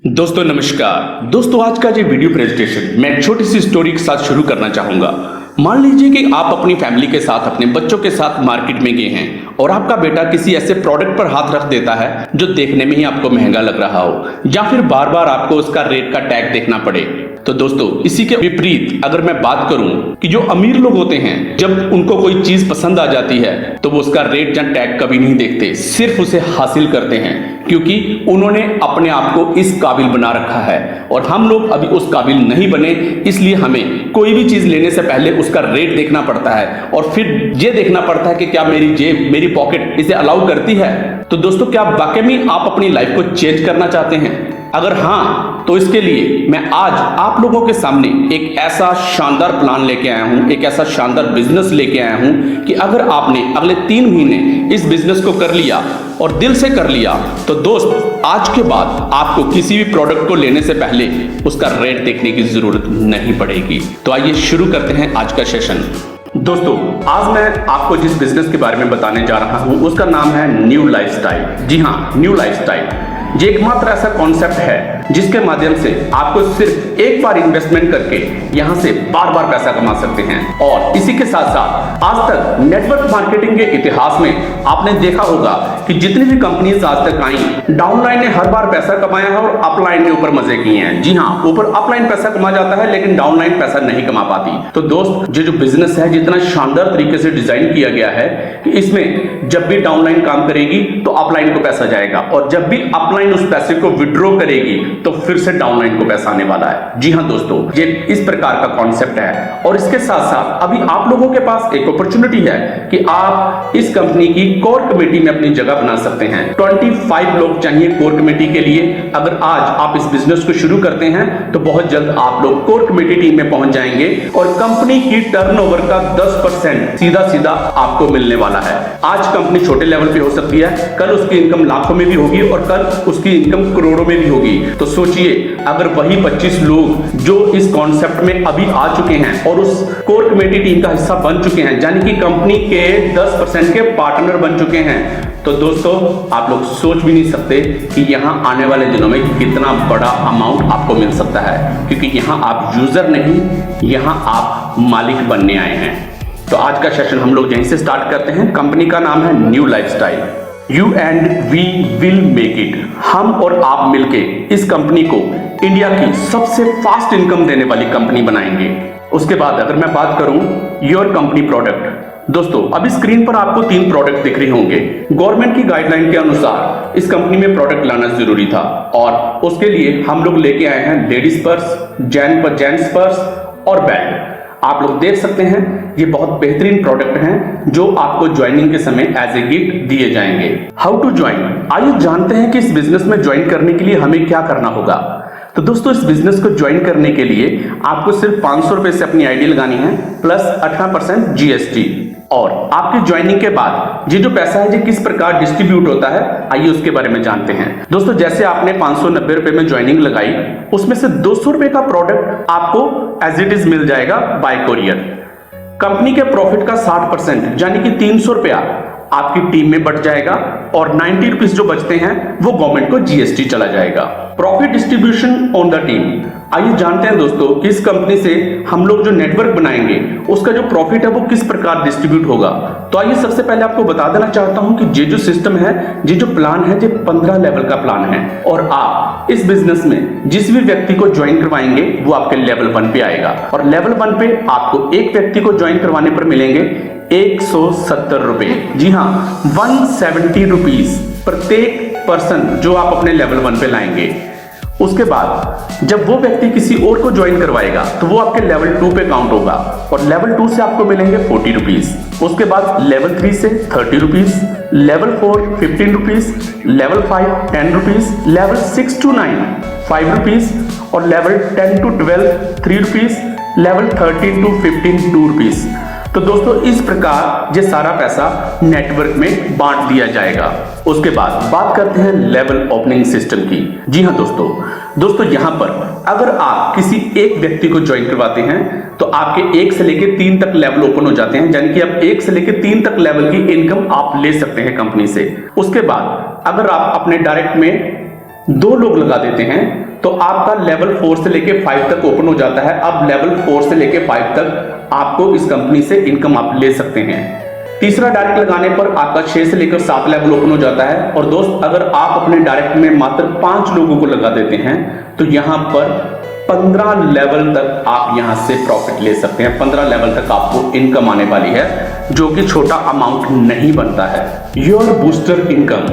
दोस्तों नमस्कार। दोस्तों आज का ये वीडियो प्रेजेंटेशन मैं एक छोटी सी स्टोरी के साथ शुरू करना चाहूंगा। मान लीजिए कि आप अपनी फैमिली के साथ अपने बच्चों के साथ मार्केट में गए हैं और आपका बेटा किसी ऐसे प्रोडक्ट पर हाथ रख देता है जो देखने में ही आपको महंगा लग रहा हो या फिर बार बार आपको उसका रेट का टैग देखना पड़े। तो दोस्तों इसी के विपरीत अगर मैं बात करूं कि जो अमीर लोग होते हैं जब उनको कोई चीज पसंद आ जाती है तो वो उसका रेट या टैग कभी नहीं देखते, सिर्फ उसे हासिल करते हैं क्योंकि उन्होंने अपने आप को इस काबिल बना रखा है और हम लोग अभी उस काबिल नहीं बने। इसलिए हमें कोई भी चीज लेने से पहले उसका रेट देखना पड़ता है और फिर ये देखना पड़ता है कि क्या मेरी जेब मेरी पॉकेट इसे अलाउ करती है। तो दोस्तों क्या वाकई में आप अपनी लाइफ को चेंज करना चाहते हैं? अगर हाँ तो इसके लिए मैं आज आप लोगों के सामने एक ऐसा शानदार प्लान लेके आया हूं, एक ऐसा शानदार बिजनेस लेके आया हूं कि अगर आपने अगले 3 महीने इस बिजनेस को कर लिया और दिल से कर लिया तो दोस्त आज के बाद आपको किसी भी प्रोडक्ट को लेने से पहले उसका रेट देखने की जरूरत नहीं पड़ेगी। तो आइए शुरू करते हैं आज का सेशन। दोस्तों आज मैं आपको जिस बिजनेस के बारे में बताने जा रहा हूं उसका नाम है न्यू लाइफस्टाइल। जी हाँ, न्यू लाइफस्टाइल ये एकमात्र ऐसा कॉन्सेप्ट है जिसके माध्यम से आपको सिर्फ एक बार इन्वेस्टमेंट करके यहां से बार बार पैसा कमा सकते हैं। और इसी के साथ साथ आज तक नेटवर्क मार्केटिंग के इतिहास में आपने देखा होगा कि जितनी भी कंपनीज आज तक आई, डाउनलाइन ने हर बार पैसा कमाया है और अपलाइन के ऊपर मजे किए हैं। जी हाँ, ऊपर अपलाइन पैसा कमा जाता है लेकिन डाउनलाइन पैसा नहीं कमा पाती। तो दोस्त ये जो बिजनेस है जितना शानदार तरीके से डिजाइन किया गया है कि इसमें जब भी डाउनलाइन काम करेगी तो अपलाइन को पैसा जाएगा और जब भी अपलाइन उस पैसे को विड्रॉ करेगी तो फिर से डाउनलाइन को पैसा आने वाला है। जी हाँ दोस्तों, ये इस प्रकार का कॉन्सेप्ट है। और इसके साथ साथ अभी आप लोगों के पास एक अपॉर्चुनिटी है कि आप इस कंपनी की कोर कमेटी में अपनी जगह बना सकते हैं। 25 लोग चाहिए कोर कमेटी के लिए। अगर आज आप इस बिजनेस को शुरू करते हैं तो बहुत जल्द आप लोग कोर कमेटी टीम में पहुंच जाएंगे और कंपनी की टर्नओवर का 10% सीधा सीधा आपको मिलने वाला है। आज कंपनी छोटे लेवल पे हो सकती है, कल उसकी इनकम लाखों में भी होगी और कल उसकी इनकम करोड़ों में भी होगी। तो सोचिए अगर वही 25 लोग जो इस कॉन्सेप्ट में अभी आ चुके हैं और उस कोर कमेटी टीम का हिस्सा बन चुके हैं, यानी कि कंपनी के 10% के पार्टनर बन चुके हैं, तो दोस्तों आप लोग सोच भी नहीं सकते कि यहां आने वाले दिनों में कितना बड़ा अमाउंट आपको मिल सकता है। क्योंकि यहां आप यूजर नहीं, यहां आप मालिक बनने आए हैं। तो आज का सेशन हम लोग यहीं से स्टार्ट करते हैं। कंपनी का नाम है new lifestyle. You and we will make it. हम और आप मिलके इस कंपनी को इंडिया की सबसे फास्ट इनकम देने वाली कंपनी बनाएंगे। उसके बाद अगर मैं बात करूं योर कंपनी प्रोडक्ट, दोस्तों अभी स्क्रीन पर आपको 3 प्रोडक्ट दिख रहे होंगे। गवर्नमेंट की गाइडलाइन के अनुसार इस कंपनी में प्रोडक्ट लाना जरूरी था और उसके लिए हम लोग लेके आए हैं लेडीज पर्स, जेंट्स पर्स और बैग। आप लोग देख सकते हैं ये बहुत बेहतरीन प्रोडक्ट हैं जो आपको ज्वाइनिंग के समय एज ए गिफ्ट दिए जाएंगे। हाउ टू ज्वाइन, आइए जानते हैं कि इस बिजनेस में ज्वाइन करने के लिए हमें क्या करना होगा। तो दोस्तों इस बिजनेस को ज्वाइन करने के लिए आपको सिर्फ 500 रुपए से अपनी आईडी लगानी है प्लस 18% जीएसटी। और आपकी ज्वाइनिंग के बाद ये जो पैसा है ये किस प्रकार डिस्ट्रीब्यूट होता है, आइए उसके बारे में जानते हैं। दोस्तों जैसे आपने 590 रुपए में ज्वाइनिंग लगाई, उसमें से 200 रुपए का प्रोडक्ट आपको एज इट इज मिल जाएगा बाय कोरियर। कंपनी के प्रॉफिट का 60% यानी कि 300 रुपया आपकी टीम में बच जाएगा और 90 रुपीज जो बचते हैं वो गवर्नमेंट को जीएसटी चला जाएगा। Profit distribution on the team. आइए जानते हैं दोस्तों कि इस कंपनी से हम लोग जो नेटवर्क बनाएंगे उसका जो प्रॉफिट है वो किस प्रकार डिस्ट्रीब्यूट होगा। तो आइए सबसे पहले आपको बता देना चाहता हूं कि ये जो सिस्टम है, ये जो प्लान है, ये 15 लेवल का प्लान है और आप इस बिजनेस में जिस भी व्यक्ति को ज्वाइन करवाएंगे वो आपके लेवल 1 पे आएगा और लेवल 1 पे आपको एक व्यक्ति को ज्वाइन करवाने पर मिलेंगे 170 रुपए। जी हाँ, 170 रुपीज प्रत्येक पर्सन जो आप अपने लेवल 1 पे लाएंगे। उसके बाद जब वो व्यक्ति किसी और को ज्वाइन करवाएगा तो वो आपके लेवल 2 पे काउंट होगा और लेवल 2 से आपको मिलेंगे 40 रुपीज। उसके बाद लेवल 3 से 30 rupees, level 4 15 rupees, level 5 10 rupees, level 6 to 9 5 rupees और level 10 to 12 3 rupees, level 13 to 15 2 rupees. तो दोस्तों इस प्रकार ये सारा पैसा नेटवर्क में बांट दिया जाएगा। उसके बाद बात करते हैं लेवल ओपनिंग सिस्टम की। जी हाँ दोस्तों यहाँ पर अगर आप किसी एक व्यक्ति को ज्वाइन करवाते हैं तो आपके 1 से लेकर 3 तक लेवल ओपन हो जाते हैं, यानी कि आप 1 से लेकर 3 तक लेवल की इनकम आप ले सकते हैं कंपनी से। उसके बाद अगर आप अपने डायरेक्ट में 2 लोग लगा देते हैं तो आपका लेवल 4 से लेके 5 तक ओपन हो जाता है। अब लेवल 4 से लेके 5 तक आपको इस कंपनी से इनकम आप ले सकते हैं। तीसरा डायरेक्ट लगाने पर आपका 6 से लेकर 7 लेवल ओपन हो जाता है। और दोस्त, अगर आप अपने डायरेक्ट में मात्र 5 लोगों को लगा देते हैं तो यहां पर 15 लेवल तक आप यहां से प्रॉफिट ले सकते हैं। 15 लेवल तक आपको इनकम आने वाली है, जो कि छोटा अमाउंट नहीं बनता है। योर बूस्टर इनकम,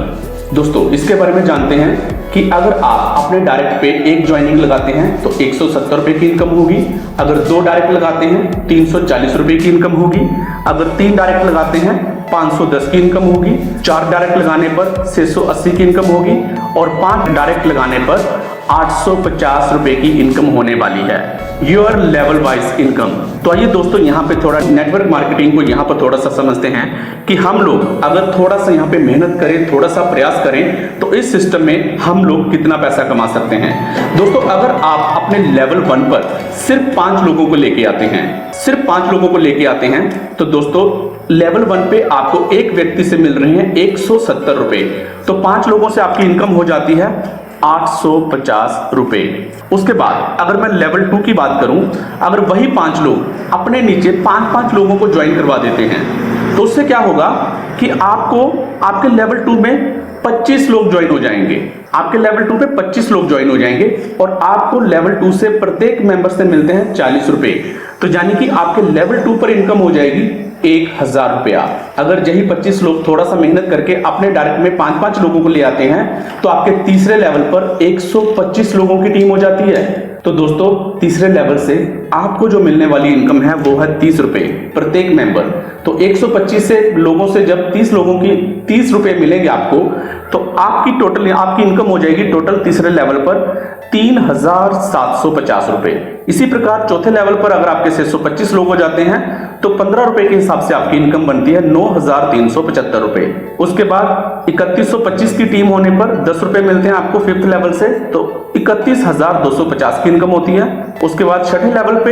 दोस्तों इसके बारे में जानते हैं कि अगर आप अपने डायरेक्ट पे एक ज्वाइनिंग लगाते हैं तो 170 रुपए की इनकम होगी। अगर 2 डायरेक्ट लगाते हैं 340 रुपए की इनकम होगी। अगर 3 डायरेक्ट लगाते हैं 510 की इनकम होगी। 4 डायरेक्ट लगाने पर 680 की इनकम होगी और 5 डायरेक्ट लगाने पर 850 रुपए की इनकम होने वाली है। Your level wise income. तो आइए दोस्तों, यहाँ पे थोड़ा नेटवर्क मार्केटिंग को यहाँ पर थोड़ा सा समझते हैं कि हम लोग अगर थोड़ा सा यहाँ पे मेहनत करें, थोड़ा सा प्रयास करें तो इस सिस्टम में हम लोग कितना पैसा कमा सकते हैं। दोस्तों, अगर आप अपने लेवल 1 पर सिर्फ 5 लोगों को लेके आते हैं, सिर्फ 5 लोगों को लेके आते हैं, तो दोस्तों लेवल 1 पे आपको एक व्यक्ति से मिल रहे हैं 170 रुपए। तो 5 लोगों से आपकी इनकम हो जाती है 850 रुपए। उसके बाद अगर मैं लेवल 2 की बात करूं, अगर वही 5 लोग अपने नीचे 5-5 लोगों को ज्वाइन करवा देते हैं तो उससे क्या होगा कि आपको आपके लेवल 2 में 25 लोग ज्वाइन हो जाएंगे। आपके लेवल 2 पे 25 लोग ज्वाइन हो जाएंगे और आपको लेवल 2 से प्रत्येक मेंबर से मिलते हैं 40 रुपए। तो यानी कि आपके लेवल 2 पर इनकम हो जाएगी 1000 रुपया। अगर यही 25 लोग थोड़ा सा मेहनत करके अपने डायरेक्ट में 5-5 लोगों को ले आते हैं तो आपके तीसरे लेवल पर 125 लोगों की टीम हो जाती है। तो दोस्तों, तीसरे लेवल से आपको जो मिलने वाली इनकम है वो है 30 रुपए प्रत्येक मेंबर। तो 125 से लोगों से जब 30 लोगों की 30 रुपए मिलेंगे आपको, तो आपकी टोटल आपकी इनकम हो जाएगी टोटल तीसरे लेवल पर 3750 रुपए। इसी प्रकार चौथे लेवल पर अगर आपके 625 लोग हो जाते हैं तो 15 रुपए के हिसाब से आपकी इनकम बनती है 9375 रुपए। उसके बाद 3125 की टीम होने पर 10 रुपए मिलते हैं आपको 5th लेवल से, तो 31250 की इनकम होती है। उसके बाद छठे लेवल पे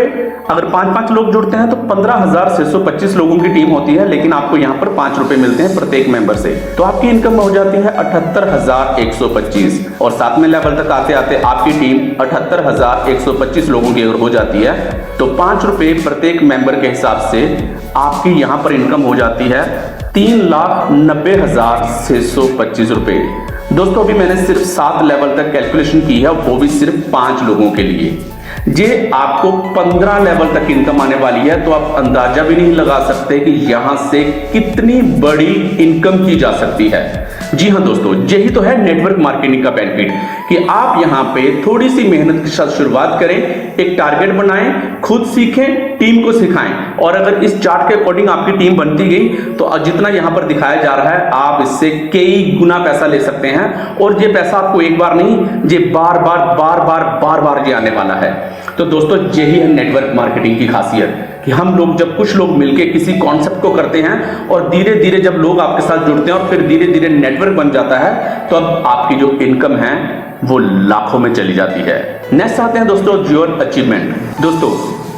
अगर 5-5 लोग जुड़ते हैं तो 15625 लोगों की टीम होती है, लेकिन आपको यहाँ पर 5 रुपए मिलते हैं प्रत्येक मेंबर से। तो आपकी इनकम हो जाती है 78125। और 7वें लेवल तक आते आते आपकी टीम 78125 लोगों की अगर हो जाती है तो 5 रुपए प्रत्येक मेंबर के हिसाब से आपकी यहाँ पर इनकम हो जाती है 3,90,625 रुपए। दोस्तों, अभी मैंने सिर्फ 7 लेवल तक कैलकुलेशन की है, वो भी सिर्फ 5 लोगों के लिए। जे आपको 15 लेवल तक इनकम आने वाली है, तो आप अंदाजा भी नहीं लगा सकते कि यहां से कितनी बड़ी इनकम की जा सकती है। जी हाँ दोस्तों, यही तो है नेटवर्क मार्केटिंग का बेनिफिट कि आप यहां पे थोड़ी सी मेहनत के साथ शुरुआत करें, एक टारगेट बनाएं, खुद सीखें, टीम को सिखाएं। और अगर इस चार्ट के अकॉर्डिंग आपकी टीम बनती गई तो जितना यहां पर दिखाया जा रहा है आप इससे कई गुना पैसा ले सकते हैं। और ये पैसा आपको एक बार नहीं, ये बार बार ये आने वाला है। तो दोस्तों, यही है नेटवर्क मार्केटिंग की खासियत कि हम लोग जब कुछ लोग मिलके किसी कॉन्सेप्ट को करते हैं और धीरे धीरे जब लोग आपके साथ जुड़ते हैं और फिर धीरे धीरे नेटवर्क बन जाता है, तो अब आपकी जो इनकम है वो लाखों में चली जाती है। नेक्स्ट आते हैं दोस्तों, योर अचीवमेंट। दोस्तों,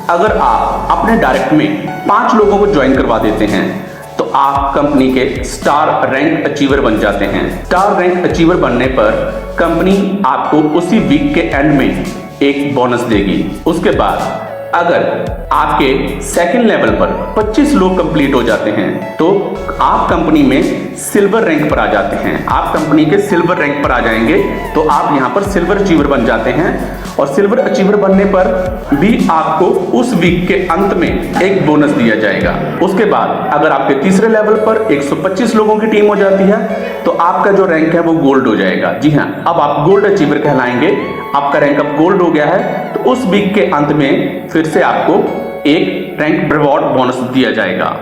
अगर आप अपने डायरेक्ट में 5 लोगों को ज्वाइन करवा देते हैं तो आप कंपनी के स्टार रैंक अचीवर बन जाते हैं। स्टार रैंक अचीवर बनने पर कंपनी आपको उसी वीक के एंड में एक बोनस देगी। उसके बाद अगर आपके सेकंड लेवल पर 25 लोग कंप्लीट हो जाते हैं तो आप कंपनी में सिल्वर रैंक पर आ जाते हैं। आप कंपनी के सिल्वर रैंक पर आ जाएंगे तो आप यहां पर सिल्वर अचीवर बन जाते हैं। और सिल्वर अचीवर बनने पर भी आपको उस वीक के अंत में एक बोनस दिया जाएगा। उसके बाद अगर आपके तीसरे लेवल पर 125 लोगों की टीम हो जाती है तो आपका जो रैंक है वो गोल्ड हो जाएगा। जी हाँ, अब आप गोल्ड अचीवर कहलाएंगे। आपका रैंक अब गोल्ड हो गया है तो उस वीक के अंत में फिर से आपको एक रैंक रिवॉर्ड बोनस दिया जाएगा।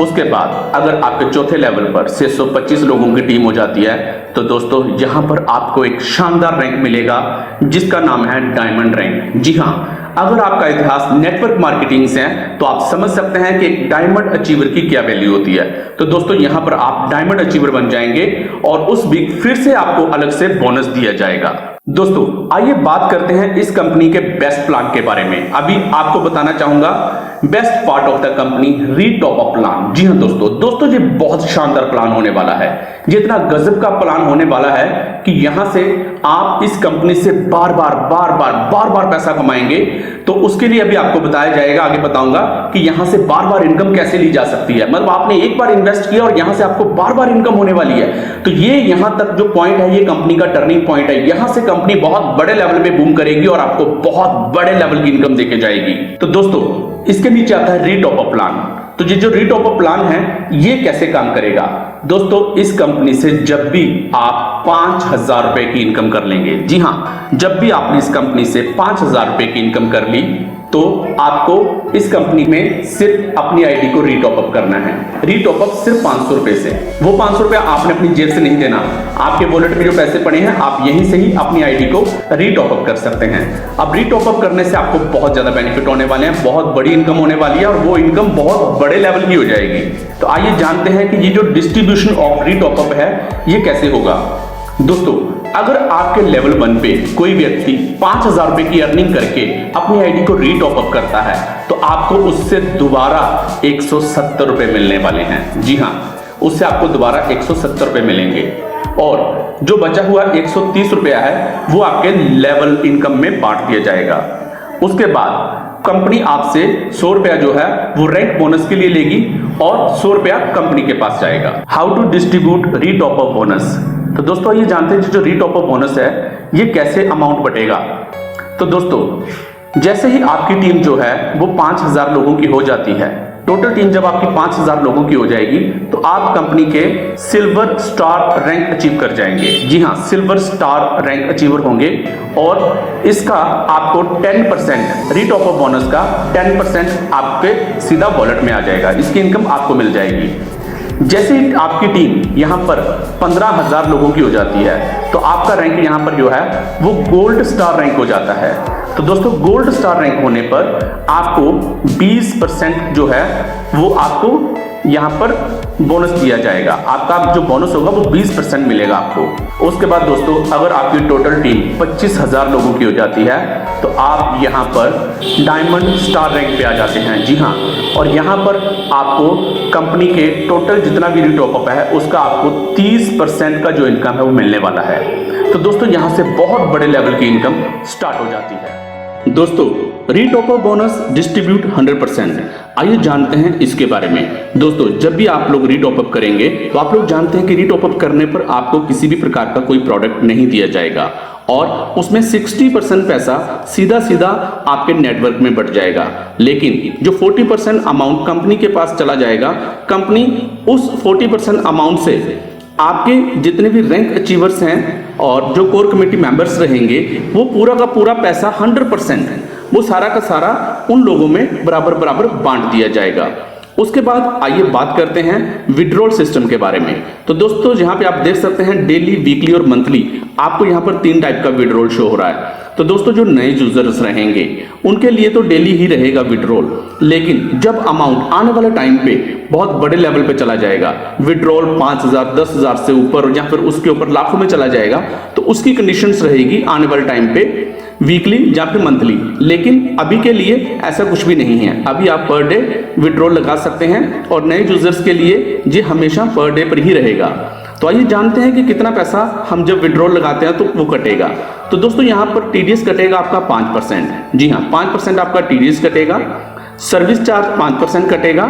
उसके बाद अगर आपके चौथे लेवल पर 625 लोगों की टीम हो जाती है तो दोस्तों यहां पर आपको एक शानदार रैंक मिलेगा जिसका नाम है डायमंड रैंक। जी हां, अगर आपका इतिहास नेटवर्क मार्केटिंग से है तो आप समझ सकते हैं कि एक डायमंड अचीवर की क्या वैल्यू होती है। तो दोस्तों यहां पर आप डायमंड अचीवर बन जाएंगे और उस वीक फिर से आपको अलग से बोनस दिया जाएगा। दोस्तों आइए बात करते हैं इस कंपनी के बेस्ट प्लान के बारे में। अभी आपको बताना चाहूंगा best part of the company re-top up plan. जी हाँ दोस्तों ये बहुत शानदार प्लान होने वाला है। ये इतना गजब का प्लान होने वाला है कि यहां से आप इस कंपनी से बार बार पैसा कमाएंगे, तो उसके लिए अभी आपको बताया जाएगा, आगे बताऊंगा कि यहां से बार बार इनकम कैसे ली जा सकती है। मतलब आपने एक बार इन्वेस्ट किया और यहां से आपको बार बार इनकम होने वाली है। तो ये यहां तक जो पॉइंट है, ये कंपनी का टर्निंग पॉइंट है। यहां से कंपनी बहुत बड़े लेवल पे बूम करेगी और आपको बहुत बड़े लेवल की इनकम देके जाएगी। तो दोस्तों, इसके नीचे आता है रीटॉप अप प्लान। तो ये जो रीटॉप अप प्लान है, ये कैसे काम करेगा दोस्तों? इस कंपनी से जब भी आप 5,000 रुपए की इनकम कर लेंगे, जी हां, जब भी आपने इस कंपनी से 5,000 रुपए की इनकम कर ली, तो आपको इस कंपनी में सिर्फ अपनी आईडी को रीटॉप अप करना है। रीटॉप अप सिर्फ 500 रुपए से। वो 500 रुपए आपने अपनी जेब से नहीं देना, आपके वॉलेट में जो पैसे पड़े हैं, आप यहीं से ही अपनी आईडी को रीटॉप अप कर सकते हैं। अब रीटॉप अप करने से आपको बहुत ज्यादा बेनिफिट होने वाले हैं, बहुत बड़ी इनकम होने वाली है और वो इनकम बहुत बड़े लेवल की हो जाएगी। तो आइए जानते हैं कि ये जो डिस्ट्रीब्यूशन ऑफ रीटॉप अप है, ये कैसे होगा। दोस्तों, अगर आपके लेवल 1 पे कोई व्यक्ति 5,000 रुपए की अर्निंग करके अपनी आईडी को रीटॉप अप करता है, तो आपको उससे दोबारा 170 रुपए मिलने वाले हैं। जी हां, उससे आपको दोबारा 170 रुपए मिलेंगे और जो बचा हुआ 130 रुपया है, वो आपके लेवल इनकम में बांट दिया जाएगा। उसके बाद कंपनी आपसे 100 रुपया जो है वो रैंक बोनस के लिए लेगी और 100 रुपया कंपनी के पास जाएगा। How to distribute retop up bonus. तो दोस्तों, ये जानते हैं जो रीटॉप अप बोनस है, ये कैसे अमाउंट बटेगा। तो दोस्तों, जैसे ही आपकी टीम जो है वो 5,000 लोगों की हो जाती है, टोटल टीम जब आपकी 5,000 लोगों की हो जाएगी, तो आप कंपनी के सिल्वर स्टार रैंक अचीव कर जाएंगे। जी हां, सिल्वर स्टार रैंक अचीवर होंगे और इसका आपको 10% रीटॉप अप बोनस का 10% आपके सीधा वॉलेट में आ जाएगा। इसकी इनकम आपको मिल जाएगी। जैसे ही आपकी टीम यहां पर 15,000 लोगों की हो जाती है, तो आपका रैंक यहां पर जो है वो गोल्ड स्टार रैंक हो जाता है। तो दोस्तों, गोल्ड स्टार रैंक होने पर आपको 20% जो है वो आपको यहां पर बोनस दिया जाएगा। आपका जो बोनस होगा वो 20% मिलेगा आपको। उसके बाद दोस्तों, अगर आपकी टोटल टीम 25,000 लोगों की हो जाती है, तो आप यहां पर डायमंड स्टार रैंक पे आ जाते हैं। जी हां, और यहां पर आपको कंपनी के टोटल जितना भी रीटॉप अप है, उसका आपको 30% का जो इनकम है वो मिलने वाला है। तो दोस्तों, यहां से बहुत बड़े लेवल की इनकम स्टार्ट हो जाती है। दोस्तों, रीटॉप अप बोनस डिस्ट्रीब्यूट 100%। आइए जानते हैं इसके बारे में। दोस्तों, जब भी आप लोग रीटॉप अप करेंगे, तो आप लोग जानते हैं कि रीटॉप अप करने पर आपको किसी भी प्रकार का कोई प्रोडक्ट नहीं दिया जाएगा और उसमें 60% पैसा सीधा आपके नेटवर्क में बढ़ जाएगा। लेकिन जो 40% अमाउंट कंपनी के पास चला जाएगा, कंपनी उस 40% अमाउंट से आपके जितने भी रैंक अचीवर्स हैं और जो कोर कमेटी मेंबर्स रहेंगे, वो पूरा का पूरा पैसा 100% वो सारा का सारा उन लोगों में बराबर बांट दिया जाएगा। उसके बाद आइए बात करते हैं विड्रॉल सिस्टम के बारे में। तो दोस्तों, जहां पे आप देख सकते हैं डेली, वीकली और मंथली, आपको यहां पर 3 टाइप का विड्रॉल शो हो रहा है। तो दोस्तों, जो नए यूजर्स रहेंगे उनके लिए तो डेली ही रहेगा विड्रॉल, लेकिन जब अमाउंट आने वाले टाइम पे बहुत बड़े लेवल पे चला जाएगा, विड्रॉल 5,000 10,000 से ऊपर या फिर उसके ऊपर लाखों में चला जाएगा, तो उसकी कंडीशंस रहेगी आने वाले टाइम पे वीकली या फिर मंथली। लेकिन अभी के लिए ऐसा कुछ भी नहीं है। अभी आप पर डे विड्रॉल लगा सकते हैं और नए यूजर्स के लिए ये हमेशा पर डे पर ही रहेगा। तो आइए जानते हैं कि कितना पैसा हम जब विड्रॉल लगाते हैं तो वो कटेगा। तो दोस्तों, यहाँ पर टीडीएस कटेगा आपका 5%। जी हाँ, 5% आपका टीडीएस कटेगा, सर्विस चार्ज 5% कटेगा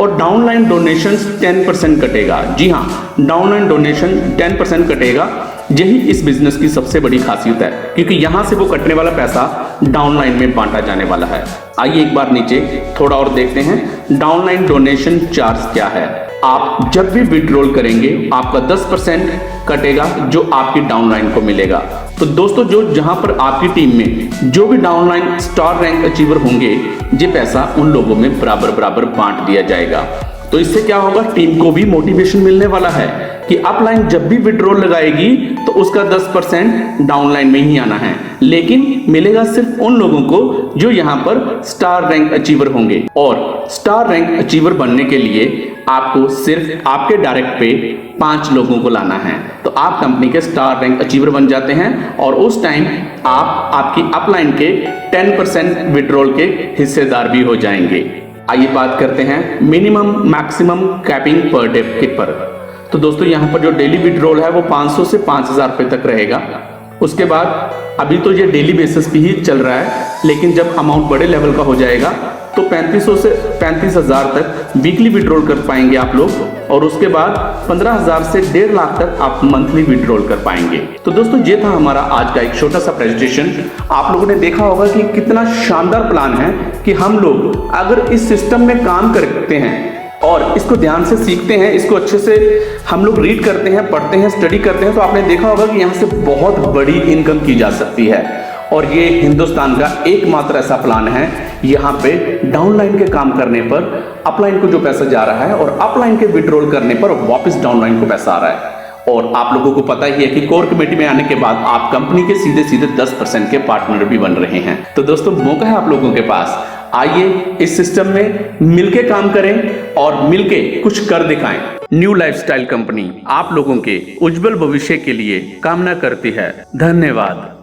और डाउनलाइन डोनेशन 10% कटेगा। जी हाँ, डाउनलाइन डोनेशन 10% कटेगा। यही इस बिजनेस की सबसे बड़ी खासियत है, क्योंकि यहां से वो कटने वाला पैसा डाउनलाइन में बांटा जाने वाला है। आइए एक बार नीचे थोड़ा और देखते हैं डाउनलाइन डोनेशन चार्ज क्या है। आप जब भी विड्रॉल करेंगे, आपका 10% कटेगा जो आपकी डाउनलाइन को मिलेगा। तो दोस्तों, जो जहां पर आपकी टीम में जो भी डाउनलाइन स्टार रैंक अचीवर होंगे, ये पैसा उन लोगों में बराबर बांट दिया जाएगा। तो इससे क्या होगा, टीम को भी मोटिवेशन मिलने वाला है कि अपलाइन जब भी विड्रॉल लगाएगी तो उसका 10% डाउनलाइन में ही आना है, लेकिन मिलेगा सिर्फ उन लोगों को जो यहां पर स्टार रैंक अचीवर होंगे। और स्टार रैंक अचीवर बनने के लिए आपको सिर्फ आपके डायरेक्ट पे 5 लोगों को लाना है, तो आप कंपनी के स्टार रैंक अचीवर बन जाते हैं और उस टाइम आप आपकी अपलाइन के 10% विड्रॉल के हिस्सेदार भी हो जाएंगे। आइए बात करते हैं minimum maximum capping per day के पर। तो दोस्तों, यहाँ पर जो डेली विड्रॉल है वो 500 से 5,000 रुपए तक रहेगा उसके बाद अभी तो ये डेली बेसिस पे ही चल रहा है, लेकिन जब अमाउंट बड़े लेवल का हो जाएगा तो 3500 से 35,000 तक वीकली विड्रॉल कर पाएंगे आप लोग, और उसके बाद 15,000 से 1.5 लाख तक आप मंथली विड्रॉल कर पाएंगे। तो दोस्तों ये था हमारा आज का एक छोटा सा प्रेजेंटेशन। आप लोगों ने देखा होगा कि कितना शानदार प्लान है कि हम लोग अगर इस सिस्टम में काम करते हैं और इसको ध्यान से सीखते हैं, इसको अच्छे से हम लोग रीड करते हैं, पढ़ते हैं, स्टडी करते हैं, तो आपने देखा होगा कि यहाँ से बहुत बड़ी इनकम की जा सकती है। और ये हिंदुस्तान का एकमात्र ऐसा प्लान है यहाँ पे डाउनलाइन के काम करने पर अपलाइन को जो पैसा जा रहा है और अपलाइन के विड्रॉल करने पर वापस डाउनलाइन को पैसा आ रहा है। और आप लोगों को पता ही है कि कोर कमेटी में आने के बाद आप कंपनी के सीधे सीधे 10% के पार्टनर भी बन रहे हैं। तो दोस्तों मौका है आप लोगों के पास, आइए इस सिस्टम में मिलके काम करें और मिलके कुछ कर दिखाएं। न्यू लाइफस्टाइल कंपनी आप लोगों के उज्जवल भविष्य के लिए कामना करती है। धन्यवाद।